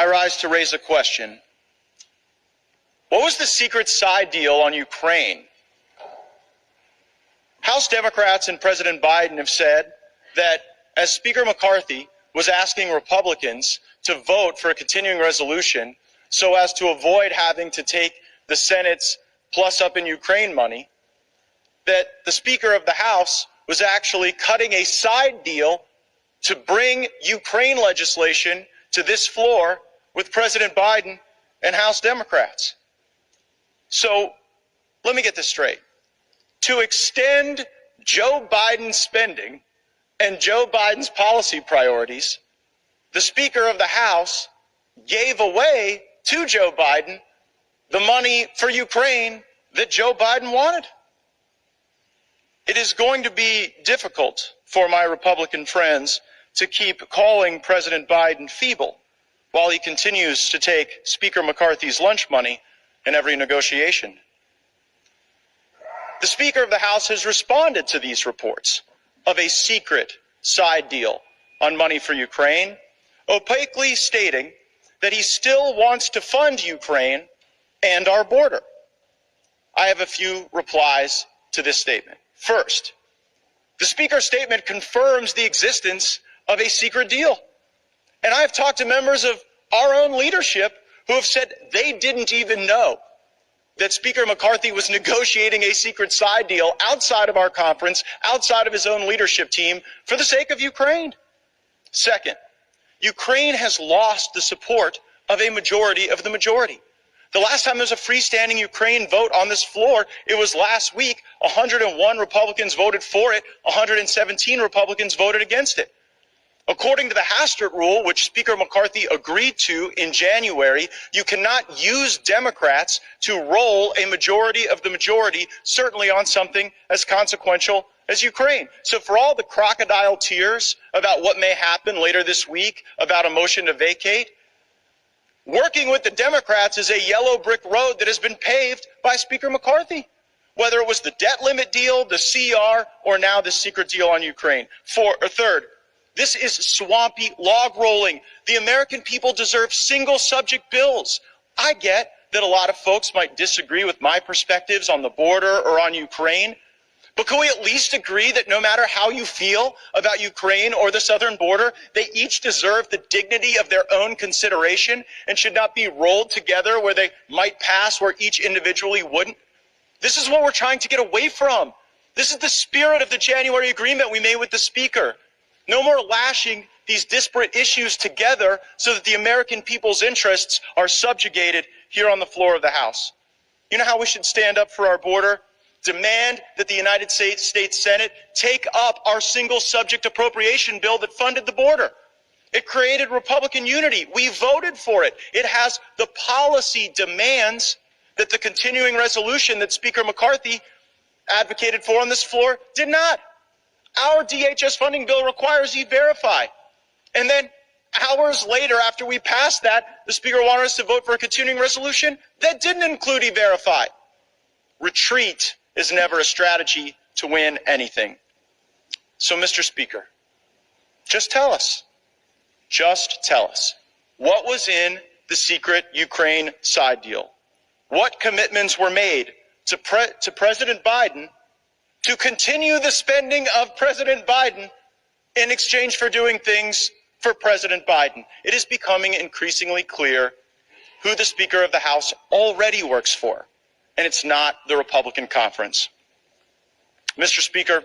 I rise to raise a question. What was the secret side deal on Ukraine? House Democrats and President Biden have said that as Speaker McCarthy was asking Republicans to vote for a continuing resolution so as to avoid having to take the Senate's plus up in Ukraine money, that the Speaker of the House was actually cutting a side deal to bring Ukraine legislation to this floor with President Biden and House Democrats. So let me get this straight. To extend Joe Biden's spending and Joe Biden's policy priorities, the Speaker of the House gave away to Joe Biden the money for Ukraine that Joe Biden wanted. It is going to be difficult for my Republican friends to keep calling President Biden feeble while he continues to take Speaker McCarthy's lunch money in every negotiation. The Speaker of the House has responded to these reports of a secret side deal on money for Ukraine, opaquely stating that he still wants to fund Ukraine and our border. I have a few replies to this statement. First, the Speaker's statement confirms the existence of a secret deal. And I've talked to members of our own leadership who have said they didn't even know that Speaker McCarthy was negotiating a secret side deal outside of our conference, outside of his own leadership team, for the sake of Ukraine. Second, Ukraine has lost the support of a majority of the majority. The last time there was a freestanding Ukraine vote on this floor, it was last week. 101 Republicans voted for it, 117 Republicans voted against it. According to the Hastert rule, which Speaker McCarthy agreed to in January, you cannot use Democrats to roll a majority of the majority, certainly on something as consequential as Ukraine. So for all the crocodile tears about what may happen later this week about a motion to vacate, working with the Democrats is a yellow brick road that has been paved by Speaker McCarthy, whether it was the debt limit deal, the CR, or now this secret deal on Ukraine. Third, this is swampy log rolling. The American people deserve single subject bills. I get that a lot of folks might disagree with my perspectives on the border or on Ukraine, but can we at least agree that no matter how you feel about Ukraine or the southern border, they each deserve the dignity of their own consideration and should not be rolled together where they might pass where each individually wouldn't? This is what we're trying to get away from. This is the spirit of the January agreement we made with the Speaker. No more lashing these disparate issues together so that the American people's interests are subjugated here on the floor of the House. You know how we should stand up for our border? Demand that the United States Senate take up our single subject appropriation bill that funded the border. It created Republican unity. We voted for it. It has the policy demands that the continuing resolution that Speaker McCarthy advocated for on this floor did not. Our DHS funding bill requires E-Verify. And then hours later, after we passed that, the Speaker wanted us to vote for a continuing resolution that didn't include E-Verify. Retreat is never a strategy to win anything. So, Mr. Speaker, just tell us, what was in the secret Ukraine side deal? What commitments were made to President Biden to continue the spending of President Biden in exchange for doing things for President Biden? It is becoming increasingly clear who the Speaker of the House already works for, and it's not the Republican conference. Mr. Speaker,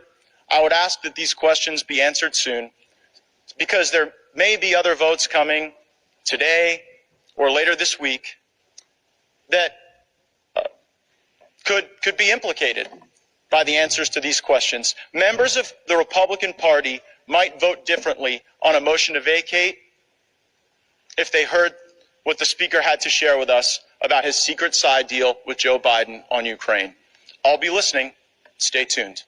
I would ask that these questions be answered soon, because there may be other votes coming today or later this week that could be implicated by the answers to these questions. Members of the Republican Party might vote differently on a motion to vacate if they heard what the Speaker had to share with us about his secret side deal with Joe Biden on Ukraine. I'll be listening. Stay tuned.